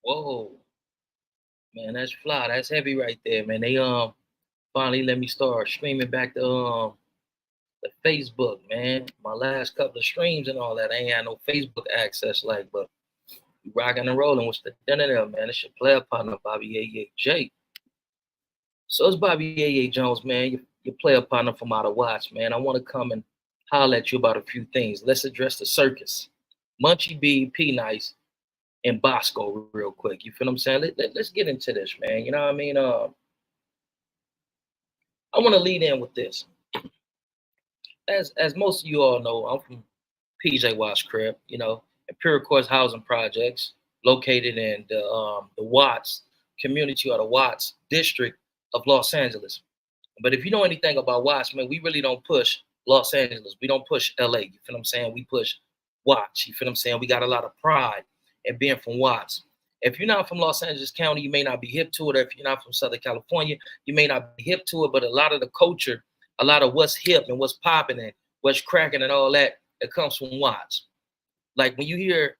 Whoa, man, that's fly. That's heavy right there, man. They finally let me start streaming back the Facebook, man. My last couple of streams and all that. I ain't had no Facebook access like, but we rocking and rolling. What's the dinner there, man? It's your player partner, Bobby A.A.J. So it's Bobby A.A. Jones, man. Your player partner from Outer Watch, man. I want to come and holler at you about a few things. Let's address the circus. Munchie B, P Nice, and Bosco real quick. You feel what I'm saying? Let's get into this, man. You know what I mean? I want to lead in with this. As most of you all know, I'm from PJ Watts crib, Imperial Courts housing projects located in the Watts community or the Watts district of Los Angeles. But if you know anything about Watts, man, we really don't push Los Angeles. We don't push LA. You feel what I'm saying? We push Watts. You feel what I'm saying? We got a lot of pride in being from Watts. If you're not from Los Angeles County, you may not be hip to it. Or if you're not from Southern California, you may not be hip to it. But a lot of the culture, a lot of what's hip and what's popping and what's cracking and all that, it comes from Watts. Like when you hear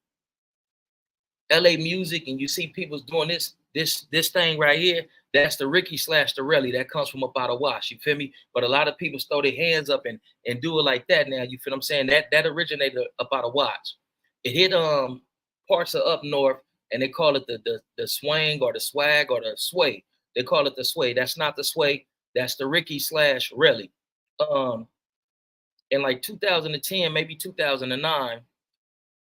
LA music and you see people doing this thing right here, that's the Ricky / the Relly that comes from up out of Watts. You feel me? But a lot of people throw their hands up and do it like that now. You feel what I'm saying? That originated up out of Watts. It hit parts of up north, and they call it the swang or the swag or the sway. They call it the sway. That's not the sway. That's the Ricky / Relly. In like 2010, maybe 2009,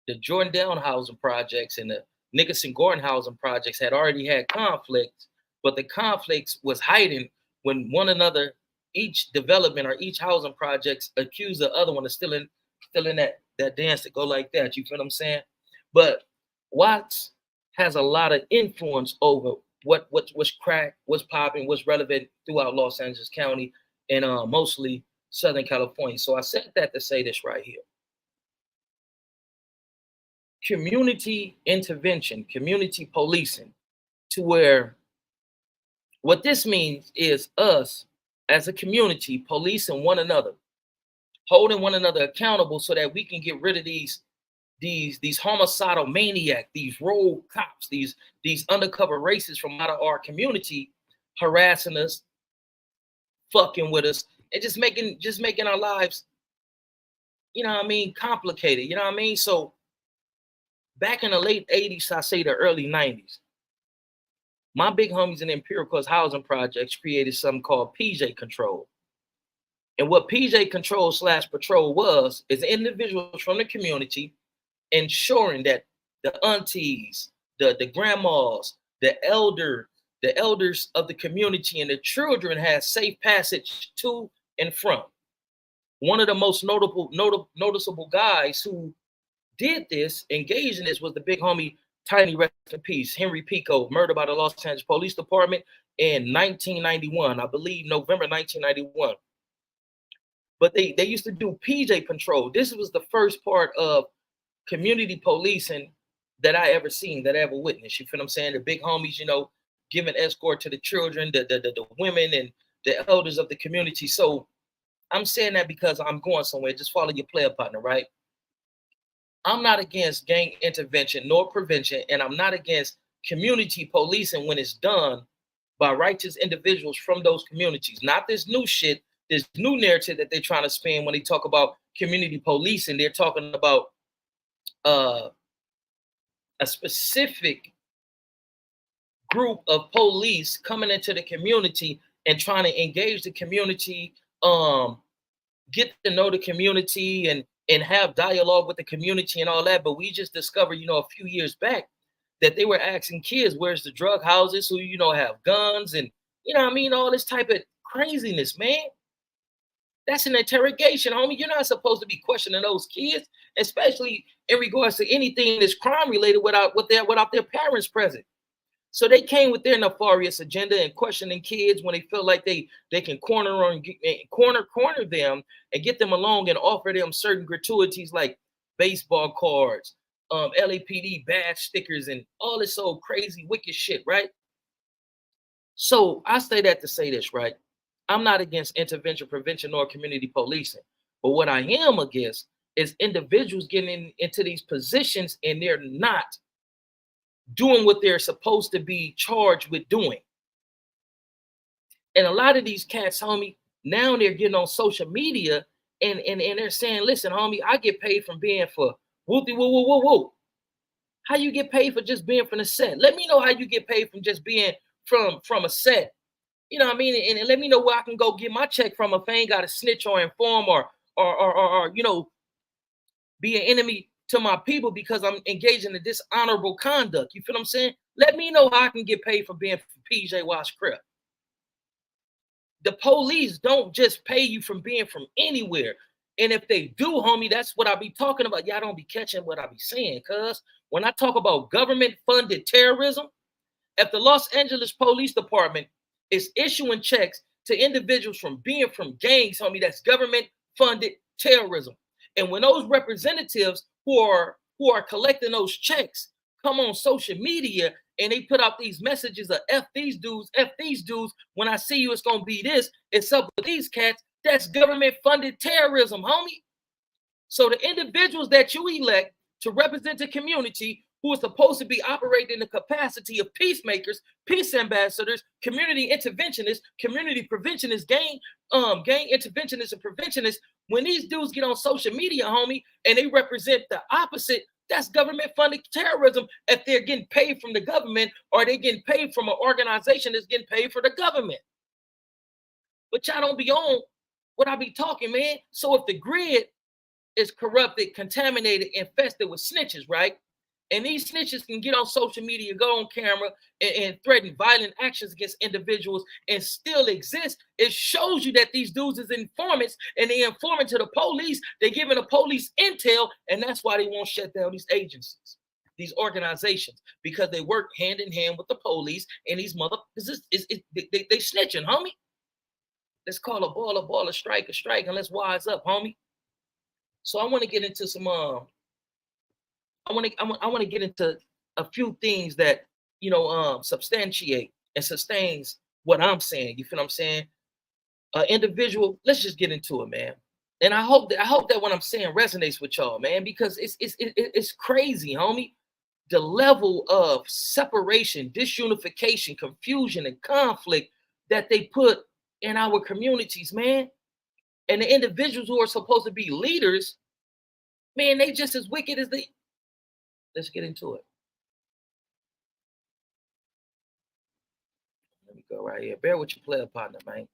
the Jordan Down housing projects and the Nickerson Gordon housing projects had already had conflicts, but the conflicts was hiding when one another, each development or each housing projects accused the other one of still in that dance to go like that. You feel what I'm saying? But Watts has a lot of influence over what's crack, what's popping, what's relevant throughout Los Angeles County and mostly Southern California. So I said that to say this right here. Community intervention, community policing, to where what this means is us as a community policing one another, holding one another accountable so that we can get rid of these homicidal maniac, these rogue cops, these undercover racists from out of our community harassing us, fucking with us, and just making our lives, complicated. You know what I mean? So back in the late 80s, I say the early 90s, my big homies in the Imperial Courts housing projects created something called PJ Control. And what PJ Control / Patrol was is individuals from the community ensuring that the aunties, the grandmas, the elders of the community and the children had safe passage to and from. One of the most noticeable guys who did this, engaged in this, was the big homie, Tiny rest in peace, Henry Pico, murdered by the Los Angeles Police Department in 1991, I believe November 1991. But they used to do PJ Patrol. This was the first part of community policing that I ever seen, that I ever witnessed. You feel what I'm saying? The big homies, giving escort to the children, the women, and the elders of the community. So I'm saying that because I'm going somewhere. Just follow your player partner, right? I'm not against gang intervention nor prevention, and I'm not against community policing when it's done by righteous individuals from those communities. Not this new shit, this new narrative that they're trying to spin when they talk about community policing. They're talking about a specific group of police coming into the community and trying to engage the community, get to know the community and have dialogue with the community and all that. But we just discovered, a few years back that they were asking kids, where's the drug houses who, have guns and, all this type of craziness, man. That's an interrogation, homie. You're not supposed to be questioning those kids, especially in regards to anything that's crime related without their parents present. So they came with their nefarious agenda and questioning kids when they feel like they can corner them and get them along and offer them certain gratuities like baseball cards, LAPD badge stickers, and all this old crazy wicked shit, right? So I say that to say this, right? I'm not against intervention, prevention, or community policing. But what I am against is individuals getting into these positions and they're not doing what they're supposed to be charged with doing. And a lot of these cats, homie, now they're getting on social media and they're saying, listen, homie, I get paid from being for whoopty woo woo woo woo. How you get paid for just being from the set? Let me know how you get paid from just being from a set. You know what I mean? And let me know where I can go get my check from if I ain't got to snitch or inform or you know, be an enemy to my people because I'm engaging in dishonorable conduct. You feel what I'm saying? Let me know how I can get paid for being for PJ Wash Crip. The police don't just pay you from being from anywhere. And if they do, homie, that's what I be talking about. Y'all don't be catching what I be saying. Cause when I talk about government-funded terrorism, if the Los Angeles Police Department is issuing checks to individuals from being from gangs, homie, that's government-funded terrorism. And when those representatives who are collecting those checks come on social media and they put out these messages of F these dudes, when I see you, it's gonna be this, it's up with these cats, that's government-funded terrorism, homie. So the individuals that you elect to represent the community who are supposed to be operating in the capacity of peacemakers, peace ambassadors, community interventionists, community preventionists, gang interventionists and preventionists, when these dudes get on social media, homie, and they represent the opposite, that's government-funded terrorism if they're getting paid from the government or they're getting paid from an organization that's getting paid for the government. But y'all don't be on what I be talking, man. So if the grid is corrupted, contaminated, infested with snitches, right? And these snitches can get on social media, go on camera, and threaten violent actions against individuals and still exist. It shows you that these dudes is informants and they informant to the police. They're giving the police intel, and that's why they won't shut down these agencies, these organizations, because they work hand in hand with the police and these motherfuckers. They snitching, homie. Let's call a ball, a strike, and let's wise up, homie. So I want to get into some I want to get into a few things that, you know, substantiate and sustains what I'm saying. You feel what I'm saying? Individual, let's just get into it, man. And I hope that what I'm saying resonates with y'all, man, because it's crazy, homie. The level of separation, disunification, confusion, and conflict that they put in our communities, man. And the individuals who are supposed to be leaders, man, they just as wicked as they. Let's get into it. Let me go right here. Bear with your player partner, man.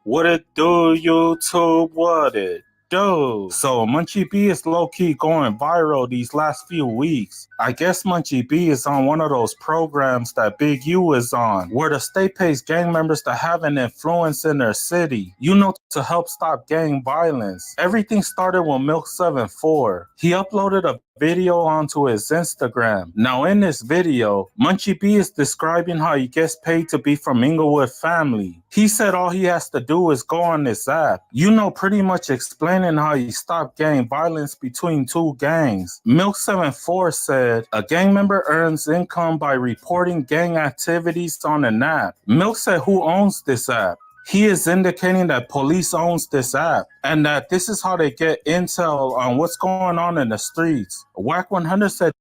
What it do, YouTube? What it do? So Munchie B is low-key going viral these last few weeks. I guess Munchie B is on one of those programs that Big U is on, where the state pays gang members to have an influence in their city, you know, to help stop gang violence. Everything started with Milk 74. He uploaded a video onto his Instagram. Now in this video, Munchie B is describing how he gets paid to be from Inglewood family. He said all he has to do is go on this app, you know, pretty much explaining how he stopped gang violence between two gangs. Milk 74 said a gang member earns income by reporting gang activities on an app. Milk said who owns this app? He is indicating that police owns this app and that this is how they get intel on what's going on in the streets. Whack 100 said,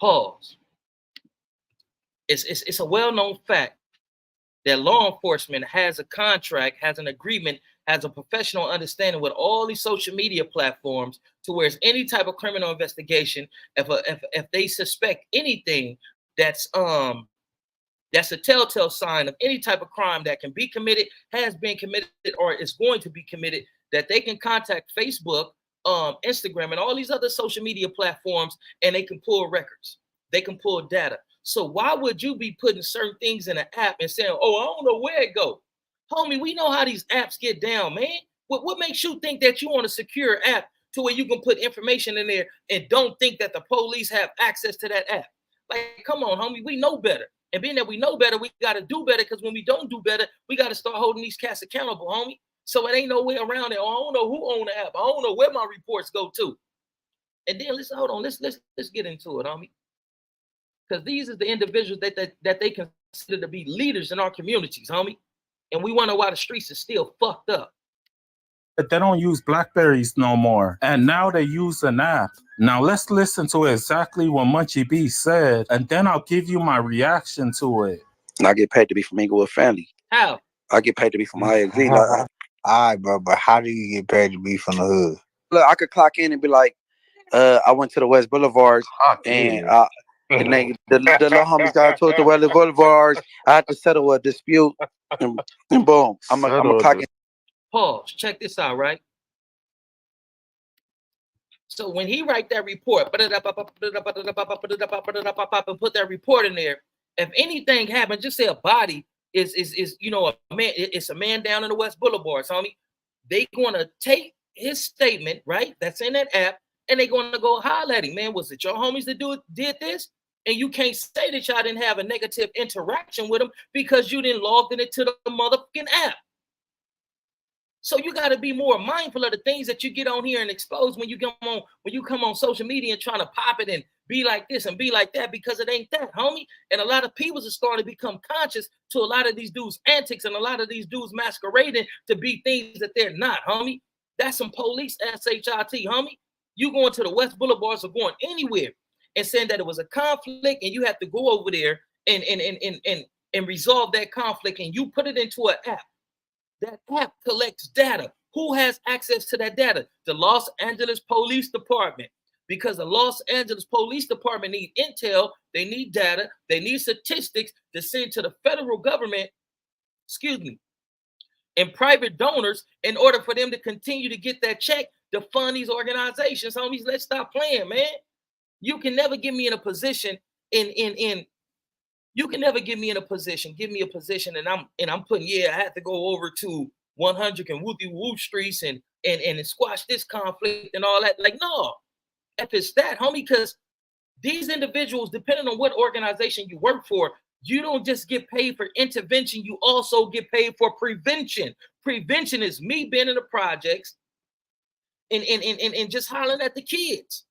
pause. It's a well-known fact that law enforcement has a contract, has an agreement, has a professional understanding with all these social media platforms to where it's any type of criminal investigation, if they suspect anything that's a telltale sign of any type of crime that can be committed, has been committed, or is going to be committed, that they can contact Facebook, Instagram, and all these other social media platforms, and they can pull records. They can pull data. So why would you be putting certain things in an app and saying, oh, I don't know where it go? Homie, we know how these apps get down, man. What makes you think that you want a secure app to where you can put information in there and don't think that the police have access to that app? Like, come on, homie, we know better. And being that we know better, we got to do better, because when we don't do better, we got to start holding these cats accountable, homie. So it ain't no way around it. Oh, I don't know who own the app. I don't know where my reports go to. And then hold on, let's get into it, homie. Because these are the individuals that they consider to be leaders in our communities, homie. And we wonder why the streets are still fucked up. They don't use Blackberries no more, and now they use an app. Now let's listen to exactly what Munchie B said, and then I'll give you my reaction to it. And I get paid to be from Inglewood family. How? I get paid to be from IXV. Like, all right, bro, but how do you get paid to be from the hood? Look, I could clock in and be like, I went to the West Boulevards, and the little homies got to the West Boulevards. I had to settle a dispute, and boom, I'm a clock in. Pause. Check this out, right? So when he write that report, and put that report in there, if anything happens, just say a body is a man. It's a man down in the West Boulevards, homie. They gonna take his statement, right? That's in that app, and they gonna go holler at him. Man, was it your homies that did this? And you can't say that y'all didn't have a negative interaction with him because you didn't log in it to the motherfucking app. So you got to be more mindful of the things that you get on here and expose when you come on social media and trying to pop it and be like this and be like that, because it ain't that, homie. And a lot of people are starting to become conscious to a lot of these dudes' antics and a lot of these dudes masquerading to be things that they're not, homie. That's some police SHIT, homie. You going to the West Boulevards or going anywhere and saying that it was a conflict and you have to go over there and resolve that conflict, and you put it into an app. That app collects data. Who has access to that data? The Los Angeles Police Department. Because the Los Angeles Police Department need intel, they need data, they need statistics to send to the federal government, and private donors in order for them to continue to get that check to fund these organizations. Homies, let's stop playing, man. You can never get me in a position you can never give me a position, and I'm putting, I had to go over to 100 and Woo streets and squash this conflict and all that. Like, no, if it's that, homie, because these individuals, depending on what organization you work for, you don't just get paid for intervention, you also get paid for prevention. Prevention is me being in the projects and just hollering at the kids,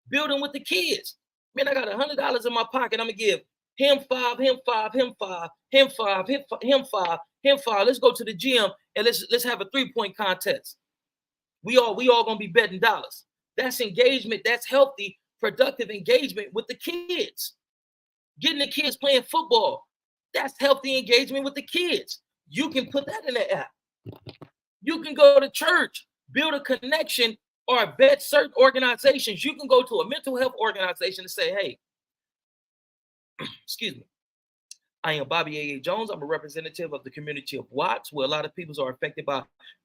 building with the kids. Man, I got $100 in my pocket, I'm gonna give him 5, him 5, him 5, him 5, him 5, him 5. Let's go to the gym and let's have a 3-point contest. We all gonna be betting dollars. That's engagement. That's healthy, productive engagement with the kids. Getting the kids playing football. That's healthy engagement with the kids. You can put that in the app. You can go to church, build a connection, or vet certain organizations. You can go to a mental health organization and say, hey, excuse me, I am Bobby A.A. Jones. I'm a representative of the community of Watts, where a lot of people are affected by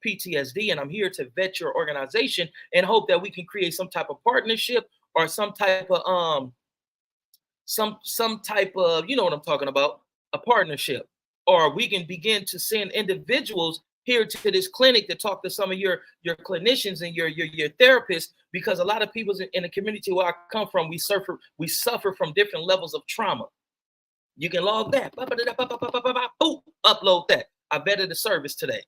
PTSD, and I'm here to vet your organization and hope that we can create some type of partnership or some type of some type of, you know what I'm talking about, a partnership, or we can begin to send individuals here to this clinic to talk to some of your clinicians and your therapists, because a lot of people in the community where I come from, we suffer from different levels of trauma. You can log that, upload that. I vetted the service today.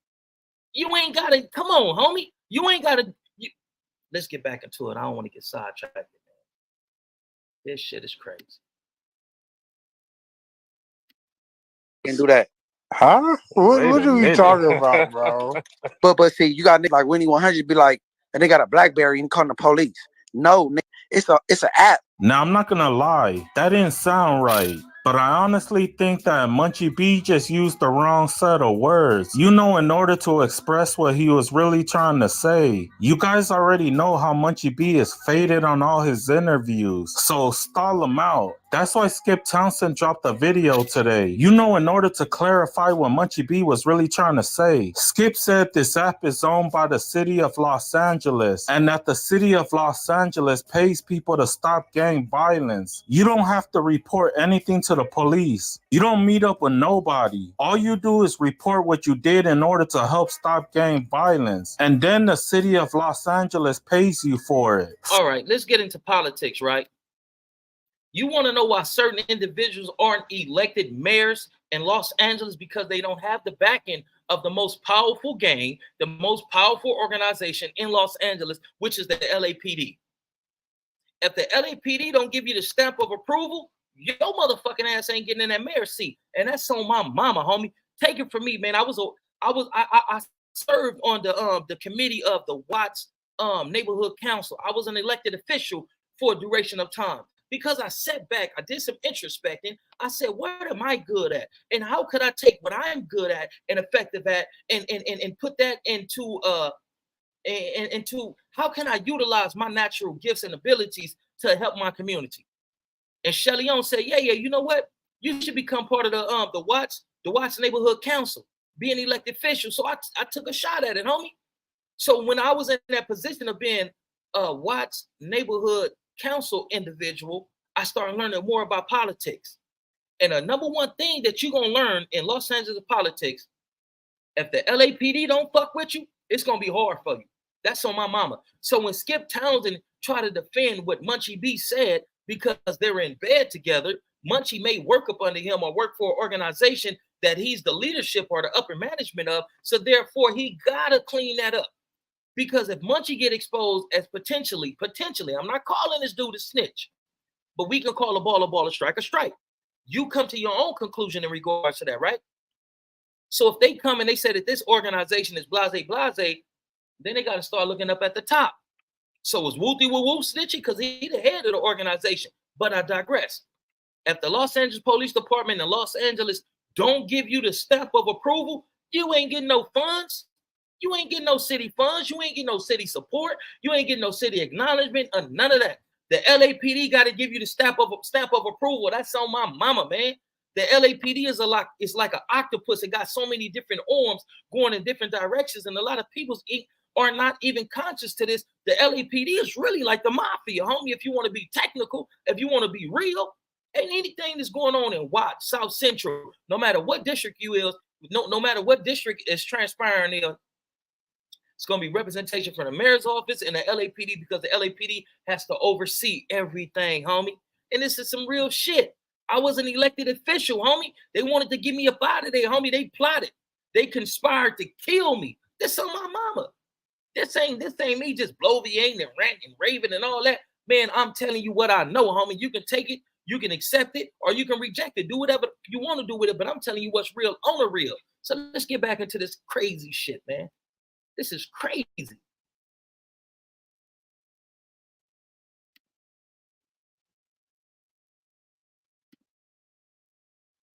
You ain't gotta, come on, homie. You ain't gotta. Let's get back into it. I don't want to get sidetracked, man. This shit is crazy. Can do that. Huh? What are we talking about, bro? But see, you got niggas like Winnie 100 be like, and they got a BlackBerry and calling the police. No, it's an app. Now, I'm not gonna lie, that didn't sound right. But I honestly think that Munchie B just used the wrong set of words. You know, in order to express what he was really trying to say. You guys already know how Munchie B is faded on all his interviews. So stall him out. That's why Skip Townsend dropped a video today. You know, in order to clarify what Munchie B was really trying to say. Skip said this app is owned by the city of Los Angeles, and that the city of Los Angeles pays people to stop gang violence. You don't have to report anything to the police. You don't meet up with nobody. All you do is report what you did in order to help stop gang violence. And then the city of Los Angeles pays you for it. All right, let's get into politics, right? You want to know why certain individuals aren't elected mayors in Los Angeles? Because they don't have the backing of the most powerful gang, the most powerful organization in Los Angeles, which is the LAPD. If the LAPD don't give you the stamp of approval, your motherfucking ass ain't getting in that mayor's seat. And that's on my mama, homie. Take it from me, man. I served on the committee of the Watts neighborhood council. I was an elected official for a duration of time. Because I sat back, I did some introspecting. I said, what am I good at? And how could I take what I'm good at and effective at and put that into how can I utilize my natural gifts and abilities to help my community? And Shelly on said, yeah, you know what? You should become part of the Watts neighborhood council, be an elected official. So I took a shot at it, homie. So when I was in that position of being a Watts neighborhood council individual, I started learning more about politics. And the number one thing that you're gonna learn in Los Angeles politics, if the LAPD don't fuck with you, it's gonna be hard for you. That's on my mama. So when Skip Townsend tried to defend what Munchie B said, because they're in bed together, Munchie may work up under him or work for an organization that he's the leadership or the upper management of. So therefore, he gotta clean that up. Because if Munchie get exposed as potentially, I'm not calling this dude a snitch, but we can call a ball, a strike. You come to your own conclusion in regards to that, right? So if they come and they say that this organization is blase, then they got to start looking up at the top. So is Wooty Woo snitching because he's the head of the organization? But I digress. If the Los Angeles Police Department in Los Angeles don't give you the stamp of approval, you ain't getting no funds. You ain't getting no city funds. You ain't getting no city support. You ain't getting no city acknowledgement or none of that. The LAPD got to give you the stamp of approval. That's on my mama, man. The LAPD is like an octopus. It got so many different arms going in different directions, and a lot of people are not even conscious to this. The LAPD is really like the mafia, homie. If you want to be technical, if you want to be real, and anything that's going on in Watts, South Central, no matter what district you is, no matter what district is transpiring there, it's going to be representation from the mayor's office and the LAPD, because the LAPD has to oversee everything, homie. And this is some real shit. I was an elected official, homie. They wanted to get me up out of there, homie. They plotted. They conspired to kill me. This on my mama. This ain't me just bloviating and ranting and raving and all that. Man, I'm telling you what I know, homie. You can take it, you can accept it, or you can reject it. Do whatever you want to do with it, but I'm telling you what's real on the real. So let's get back into this crazy shit, man. This is crazy.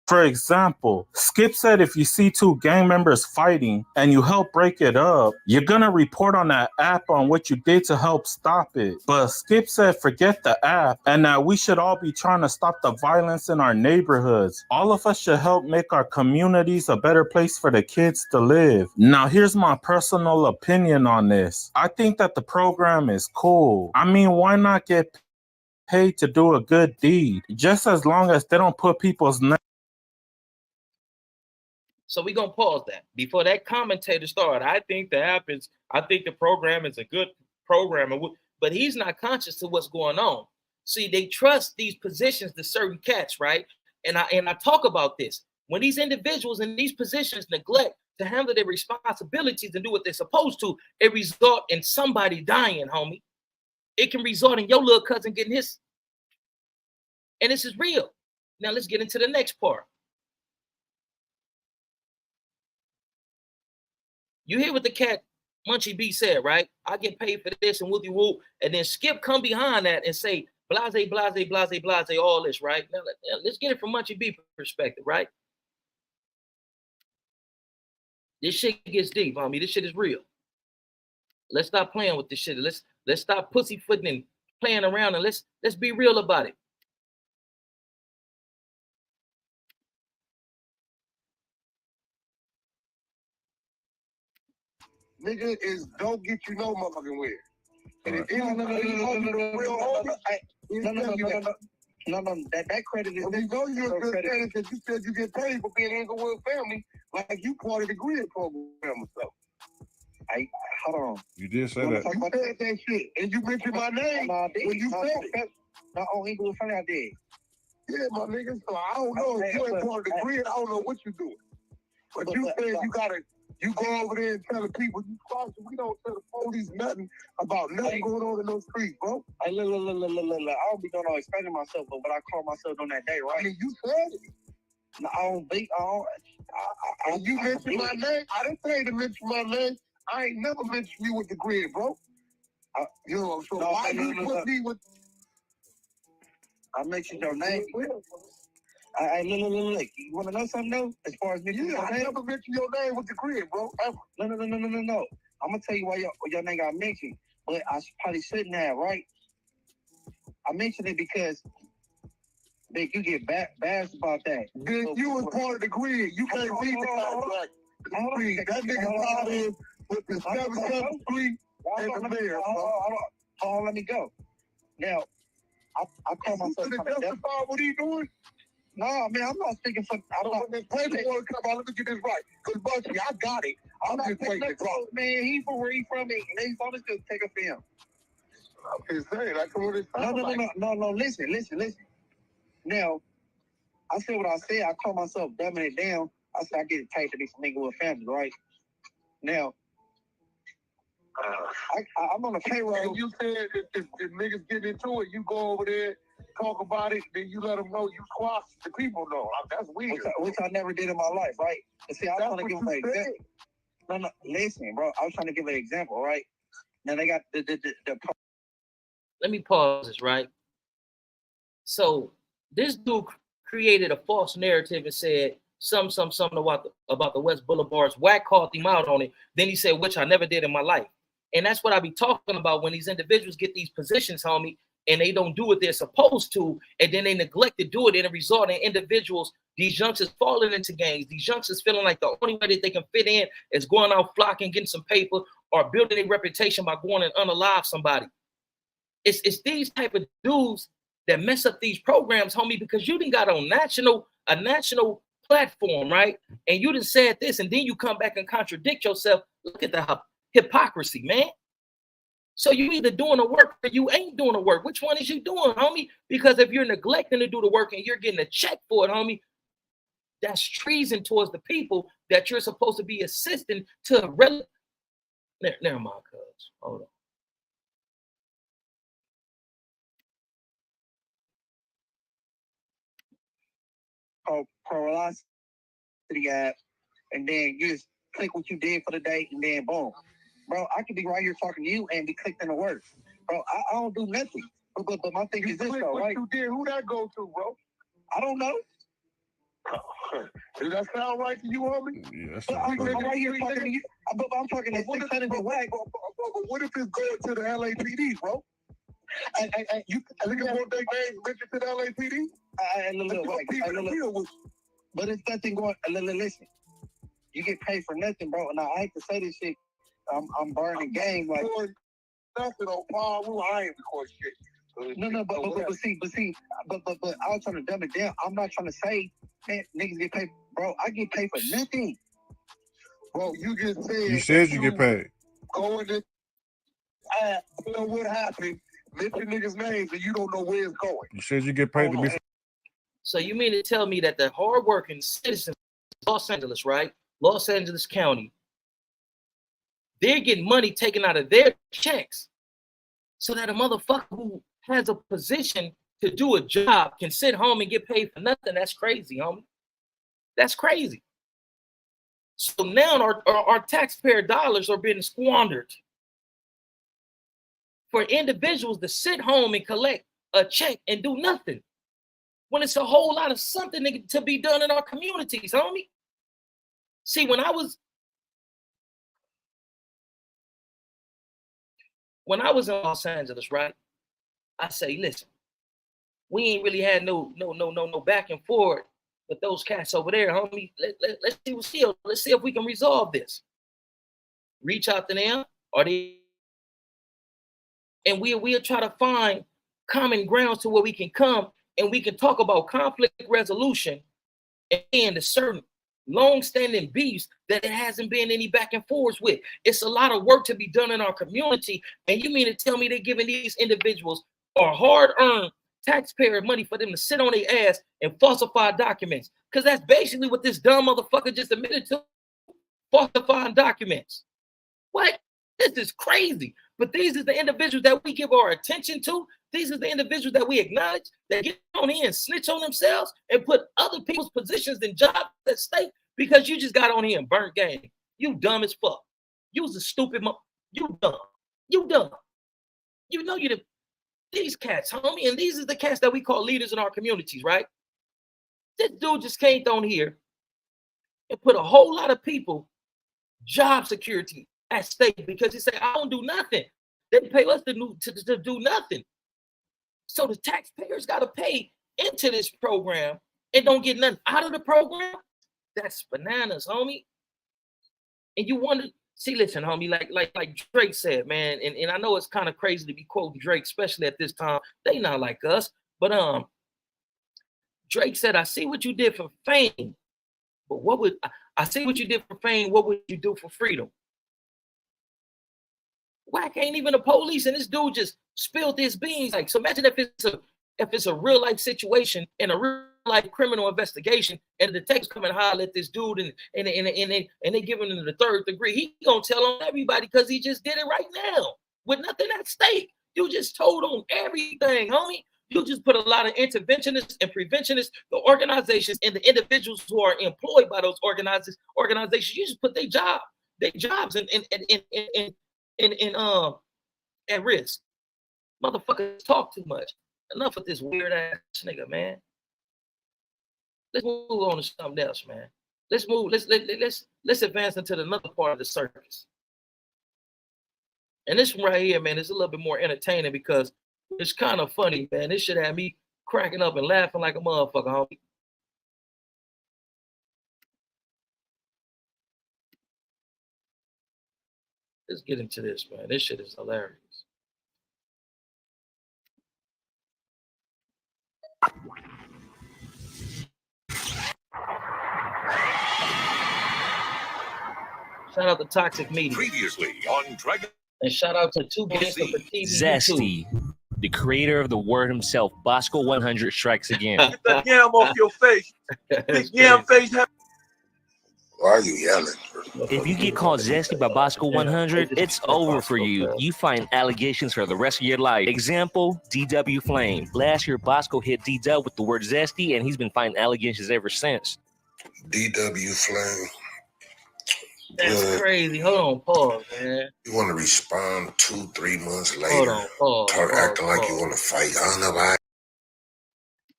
For example, Skip said if you see two gang members fighting and you help break it up, you're gonna report on that app on what you did to help stop it. But Skip said forget the app and that we should all be trying to stop the violence in our neighborhoods. All of us should help make our communities a better place for the kids to live. Now here's my personal opinion on this. I think that the program is cool. I mean, why not get paid to do a good deed? Just as long as they don't put people's names. So we're going to pause that. Before that commentator started, I think the program is a good program, but he's not conscious of what's going on. See, they trust these positions to certain cats, right? And I talk about this. When these individuals in these positions neglect to handle their responsibilities and do what they're supposed to, it results in somebody dying, homie. It can result in your little cousin getting his. And this is real. Now let's get into the next part. You hear what the cat Munchie B said, right? I get paid for this and whoopty whoop. And then Skip come behind that and say, blase, all this, right? Now, let's get it from Munchie B perspective, right? This shit gets deep, homie. This shit is real. Let's stop playing with this shit. Let's stop pussyfooting and playing around, and let's be real about it. Nigga is don't get you no motherfucking where. And if no, that credit is. You know you're a good credit because you said you get paid for being Inglewood family, like you part of the grid program or something. Hold on. You did say that. You said that shit, and you mentioned my name when you said it. My own Inglewood family, I did. Yeah, my nigga. So I don't know. If you ain't part of the grid, I don't know what you doing. But you said you go over there and tell the people you cross. We don't tell the police nothing about nothing going on in those streets, bro. Hey, look. I don't be going on explaining myself, but what I call myself on that day, right? I mean, you said it. No, I don't be. You mentioned my name. I didn't say to mention my name. I ain't never mentioned you with the grid, bro. You know, so why you put me with? I mentioned your name. Look. You want to know something though? As far as mentioning your name? I never mentioned your name with the grid, bro. Ever. No. I'm gonna tell you why your name got mentioned, but I probably shouldn't have, right? I mentioned it because Big, you get bashed about that. Big, so, you was part of the grid. You can't read the contract. That nigga out here with the 7th Street and the mayor. Hold on, let me go. Now, I call myself. You justify what he doing? No, man, I'm not speaking for. I don't know. Paperwork, come on, let me get this right. Because, Bugsy, I got it. I'm not just waiting to drop. Man, he for where he from me. And they thought it's just take a film. I'm just saying, that's what it sounds like. No, listen. Now, I said what I said. I call myself dumbing it down. I said I get it tight to be some nigga with family, right? Now, I'm on the payroll. And you said if niggas get into it, you go over there, talk about it, then you let them know you squash the people know. That's weird. Which I never did in my life, right? And see, I was trying to give an example. No, listen, bro. I was trying to give an example, right? Now they got the Let me pause this, right? So this dude created a false narrative and said something about the West Boulevards. Wack called him out on it. Then he said, which I never did in my life. And that's what I be talking about when these individuals get these positions, homie, and they don't do what they're supposed to, and then they neglect to do it, and it result in individuals, these youngsters falling into gangs, these youngsters feeling like the only way that they can fit in is going out flocking, getting some paper, or building a reputation by going and unalive somebody. It's these type of dudes that mess up these programs, homie, because you done got on a national platform, right? And you done said this, and then you come back and contradict yourself. Look at the hypocrisy, man. So you either doing the work or you ain't doing the work. Which one is you doing, homie? Because if you're neglecting to do the work and you're getting a check for it, homie, that's treason towards the people that you're supposed to be assisting to. Never mind, cuz. Hold on. Porosity app, and then you just click what you did for the day, and then boom. Bro, I could be right here talking to you and be clicking the work. Bro, I don't do nothing. But my thing is this, though, right? You did. Who that go to, bro? I don't know. Does that sound right to you, homie? Yeah, that's I'm right here talking to you. But I'm talking to 600 away. But what if it's going to the LAPD, bro? You want their names mentioned to the LAPD? But it's nothing going. Listen, you get paid for nothing, bro. And I hate to say this shit. I'm burning game like nothing on Paul. I ain't record shit. No, but I was trying to dumb it down. I'm not trying to say, man, niggas get paid, bro. I get paid for nothing, bro. You just said you get paid. Go in the you know what happened. Mention niggas' names and you don't know where it's going. You said you get paid to be. So you mean to tell me that the hardworking citizens of Los Angeles, right? Los Angeles County, they're getting money taken out of their checks so that a motherfucker who has a position to do a job can sit home and get paid for nothing? That's crazy, homie. That's crazy. So now our taxpayer dollars are being squandered for individuals to sit home and collect a check and do nothing, when it's a whole lot of something to be done in our communities, homie. See, when I was in Los Angeles, right, I say, listen, we ain't really had no back and forth with those cats over there, homie. Let's see what's here. Let's see if we can resolve this. Reach out to them, and we'll try to find common grounds to where we can come and we can talk about conflict resolution and the certain long-standing beefs that it hasn't been any back and forth with. It's a lot of work to be done in our community, and you mean to tell me they're giving these individuals our hard-earned taxpayer money for them to sit on their ass and falsify documents. Because that's basically what this dumb motherfucker just admitted to, falsifying documents. What? This is crazy. But these are the individuals that we give our attention to. These are the individuals that we acknowledge that get on here and snitch on themselves and put other people's positions and jobs at stake because you just got on here and burnt game. You dumb as fuck. You was a stupid you dumb. You dumb. You know you these cats, homie, and these are the cats that we call leaders in our communities, right? This dude just came on here and put a whole lot of people job security at stake because he said, I don't do nothing. They pay us to do nothing. So the taxpayers got to pay into this program and don't get nothing out of the program. That's bananas, homie. And you wonder, see, listen, homie, like Drake said, man, and I know it's kind of crazy to be quoting Drake, especially at this time. They not like us, but Drake said, I see what you did for fame, but what would I see what you did for fame? What would you do for freedom? Whack ain't even the police, and this dude just spilled his beans. Like, so imagine if it's a real life situation and a real life criminal investigation, and the detectives come and holler at this dude, and they give him the 3rd degree. He gonna tell on everybody because he just did it right now with nothing at stake. You just told on everything, homie. You just put a lot of interventionists and preventionists, the organizations, and the individuals who are employed by those organizations. You just put their jobs at risk. Motherfuckers talk too much. Enough of this weird ass nigga, man. Let's move on to something else, man. Let's advance into another part of the circus. And this one right here, man, is a little bit more entertaining because it's kind of funny, man. This should have me cracking up and laughing like a motherfucker, homie. Let's get into this, man. This shit is hilarious. Shout out to Toxic Media. Previously on Dragon. And shout out to Two Gangsta for TV. Zesty, the creator of the word himself, Bosco 100 strikes again. Get that yam off your face. Big yam face. Why are you yelling? If you get called Zesty by Bosco 100, it's over for you. You find allegations for the rest of your life. Example, DW Flame. Last year, Bosco hit DW with the word Zesty, and he's been finding allegations ever since. DW Flame. That's crazy. Hold on, pause, man. You want to respond 2-3 months later? Hold on, pause. Acting like you want to fight. I don't know why.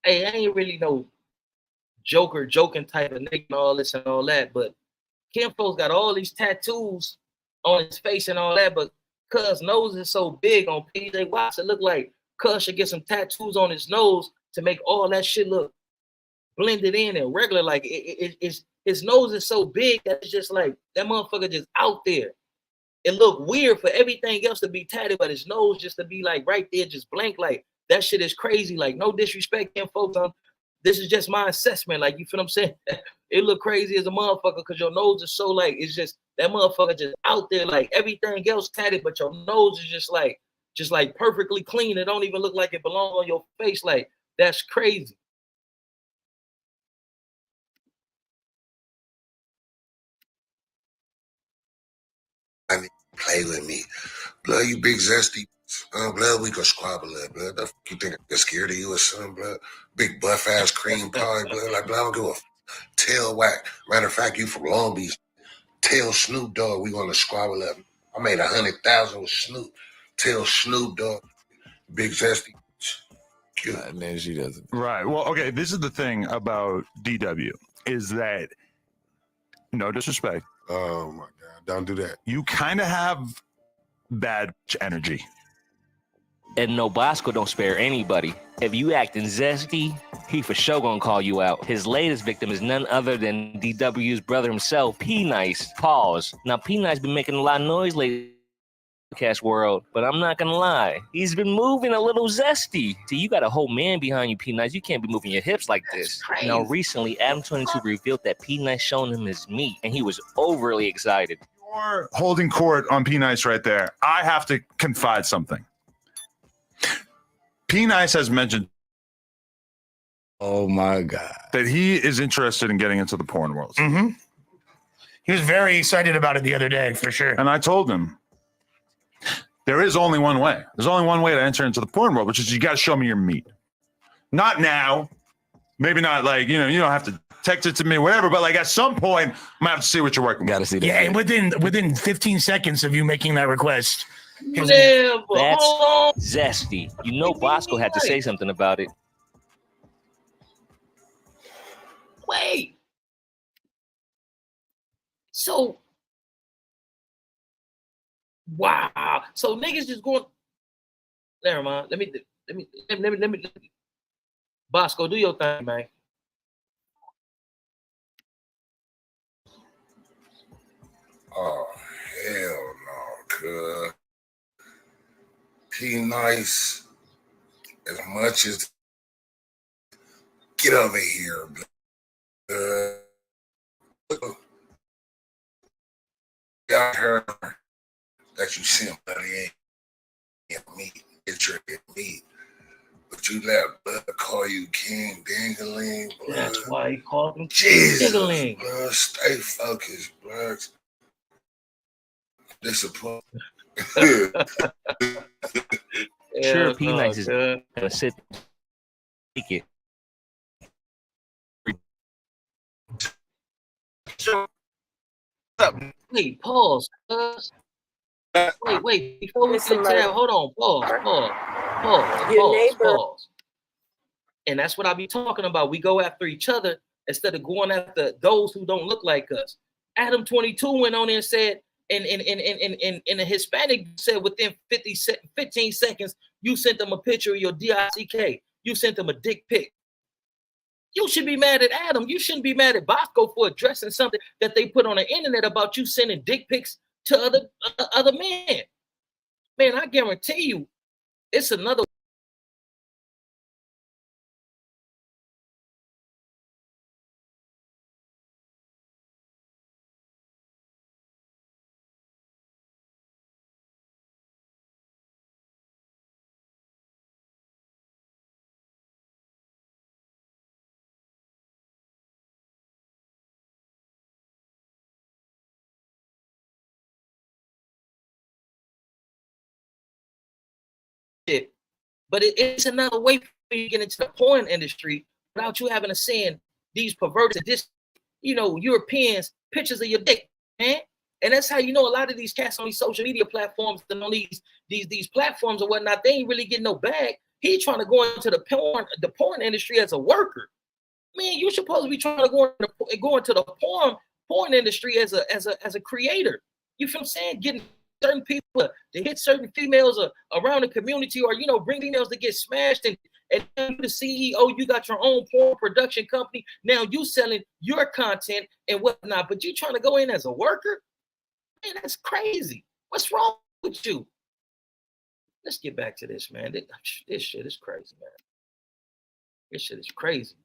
Hey, I ain't really no joking type of nigga and all this and all that, but Kim folks got all these tattoos on his face and all that, but Cuz nose is so big on PJ Watts, it look like Cuz should get some tattoos on his nose to make all that shit look blended in and regular. Like it's his nose is so big that it's just like that motherfucker just out there. It look weird for everything else to be tatted, but his nose just to be like right there, just blank. Like that shit is crazy. Like no disrespect, Kim folks. This is just my assessment. Like you feel what I'm saying? It look crazy as a motherfucker because your nose is so like it's just that motherfucker just out there like everything else tatted, but your nose is just like perfectly clean. It don't even look like it belongs on your face. Like that's crazy. Play with me. Blood, you big zesty. Blood, we can squabble it, blood. The fuck you think I get scared of you or something, blood? Big buff ass cream pie, blood. Like, blood, I don't give a tail whack. Matter of fact, you from Long Beach. Tell Snoop Dogg we want to squabble up. I made 100,000 with Snoop. Tell Snoop Dogg, big zesty. And then she doesn't. Right. Well, okay. This is the thing about DW is that, no disrespect. Oh my God. Don't do that. You kind of have bad energy. And no, Bosco don't spare anybody. If you acting zesty, he for sure gonna call you out. His latest victim is none other than DW's brother himself, P-Nice. Pause. Now, P-Nice been making a lot of noise lately in the podcast world, but I'm not gonna lie. He's been moving a little zesty. See, you got a whole man behind you, P-Nice. You can't be moving your hips like this. Now, recently, Adam 22 revealed that P-Nice shown him his meat, and he was overly excited. You're holding court on P-Nice right there. I have to confide something. P-Nice has mentioned Oh my God. that he is interested in getting into the porn world. Mm-hmm. He was very excited about it the other day, for sure. And I told him, there is only one way. There's only one way to enter into the porn world, which is you got to show me your meat. Not now. Maybe not like, you don't have to text it to me, whatever, but like at some point, I'm going to have to see what you're working with. Got to see that. Yeah, and within 15 seconds of you making that request. That's zesty. You know Bosco had to say something about it. Wait. So, wow. So niggas just going. Never mind. Let me. Bosco, do your thing, man. Oh, hell no, cuz. P nice as much as get over here, I heard that you simply ain't meat, get your meat. But you let blood call you King Dingaling, blood. That's why he called him Jesus, Dingaling. blood, stay focused, blood. Disappointed. Sure, P Nice is gonna sit take it. Wait, pause. Wait. Before we get to that, hold on. Pause. And that's what I be talking about. We go after each other instead of going after those who don't look like us. Adam 22 went on and said, and a Hispanic said within 15 seconds, you sent them a picture of your DICK. You sent them a dick pic. You should be mad at Adam. You shouldn't be mad at Bosco for addressing something that they put on the internet about you sending dick pics to other men. Man, I guarantee you, it's another. But it's another way for you to get into the porn industry without you having to send these perverted, Europeans pictures of your dick, man. And that's how you know a lot of these cats on these social media platforms and on these platforms or whatnot, they ain't really getting no bag. He trying to go into the porn industry as a worker. Man, you're supposed to be trying to go into the porn industry as a creator. You feel what I'm saying? Getting certain people to hit certain females around the community, or bring females to get smashed, and you the CEO, you got your own porn production company. Now you selling your content and whatnot, but you trying to go in as a worker? Man, that's crazy. What's wrong with you? Let's get back to this, man. This shit is crazy, man. This shit is crazy.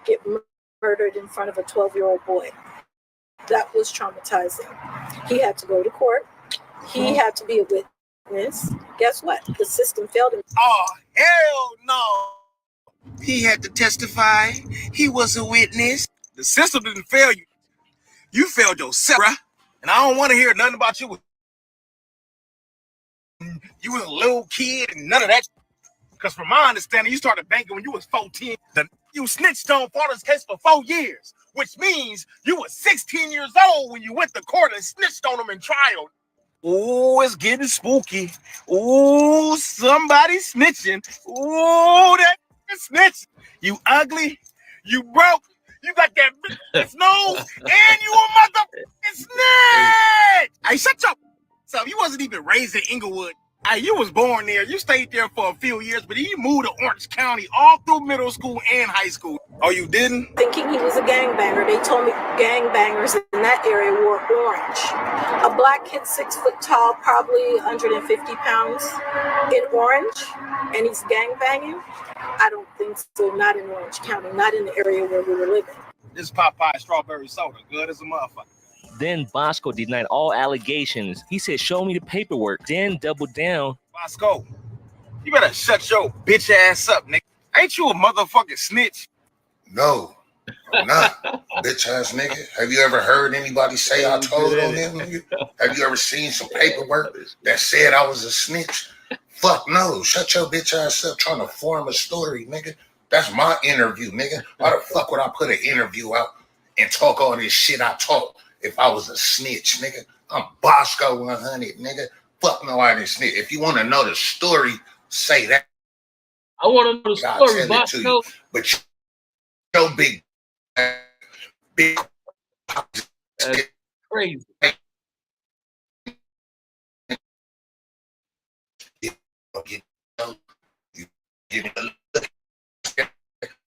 Get murdered in front of a 12-year-old boy. That was traumatizing. He had to go to court. He had to be a witness. Guess what? The system failed him. Oh, hell no. He had to testify. He was a witness. The system didn't fail you. You failed yourself, bruh. And I don't want to hear nothing about you. You was a little kid and none of that. Because from my understanding, you started banking when you was 14. You snitched on father's case for 4 years, which means you were 16 years old when you went to court and snitched on him in trial. Ooh, it's getting spooky. Ooh, somebody snitching. Ooh, that snitch. You ugly, you broke, you got that bitch nose, and you a motherfucking snitch. Hey, shut up. So you wasn't even raised in Inglewood. Hey, you was born there. You stayed there for a few years, but you moved to Orange County all through middle school and high school. Oh, you didn't? Thinking he was a gangbanger. They told me gangbangers in that area wore orange. A black kid, 6 foot tall, probably 150 pounds, in orange, and he's gangbanging? I don't think so. Not in Orange County. Not in the area where we were living. This Popeye strawberry soda, good as a motherfucker. Then Bosco denied all allegations. He said, show me the paperwork. Then doubled down. Bosco, you better shut your bitch ass up, nigga. Ain't you a motherfucking snitch? No, I'm not. Bitch ass nigga. Have you ever heard anybody say I told on them, nigga? Have you ever seen some paperwork that said I was a snitch? Fuck no. Shut your bitch ass up trying to form a story, nigga. That's my interview, nigga. Why the fuck would I put an interview out and talk all this shit I talk if I was a snitch, nigga? I'm Bosco 100, nigga. Fuck no, I didn't snitch. If you want to know the story, say that. I want to know the I'll story, tell it to you. Bosco. But your big That's crazy.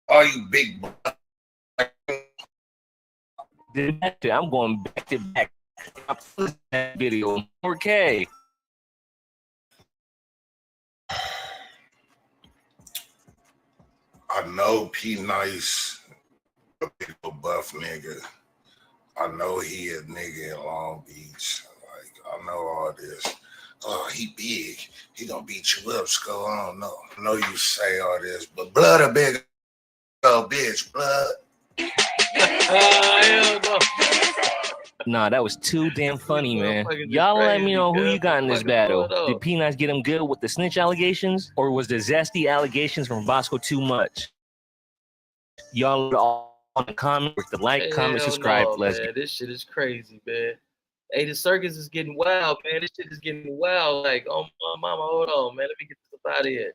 Are you big? I'm going back to back. I put that video 4K. I know P Nice, a big buff nigga. I know he a nigga in Long Beach. Like, I know all this. Oh, he big. He gonna beat you up, Sko. I don't know. I know you say all this, but blood a big old bitch, blood. Nah, that was too damn funny, man. Y'all let me know who you got in this battle. Did P-Nice get him good with the snitch allegations? Or was the zesty allegations from Bosco too much? Y'all all on the comment, with the like, comment, subscribe. Let's get this shit is crazy, man. Hey, the circus is getting wild, man. This shit is getting wild. Like, oh, mama, hold on, man. Let me get this out of here.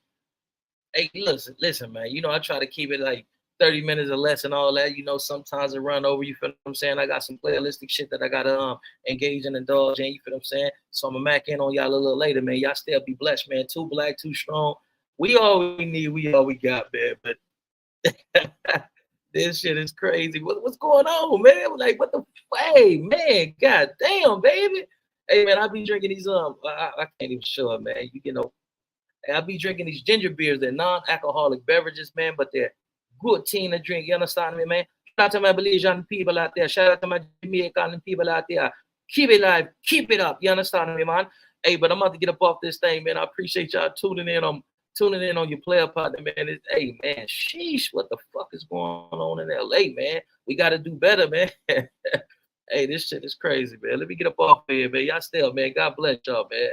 Hey, listen, man. You know, I try to keep it like 30 minutes or less and all that. You know, sometimes it run over. You feel what I'm saying? I got some playalistic shit that I gotta engage and indulge in. You feel what I'm saying? So I'm gonna mac in on y'all a little later, man. Y'all still be blessed, man. Too black, too strong. We all we need. We all we got, man. But this shit is crazy. What's going on, man? Like, what the? Hey, man, god damn, baby. Hey, man, I be drinking these I can't even show it, man. You know, I be drinking these ginger beers. They're non-alcoholic beverages, man, but they're good teen to drink. You understand me, man? Shout out to my Belizean people out there. Shout out to my Jamaican people out there. Keep it live. Keep it up. You understand me, man? Hey, but I'm about to get up off this thing, man. I appreciate y'all tuning in on your player partner, man. Hey, man, sheesh, what the fuck is going on in LA, man? We got to do better, man. Hey, this shit is crazy, man. Let me get up off here, man. Y'all still, man. God bless y'all, man.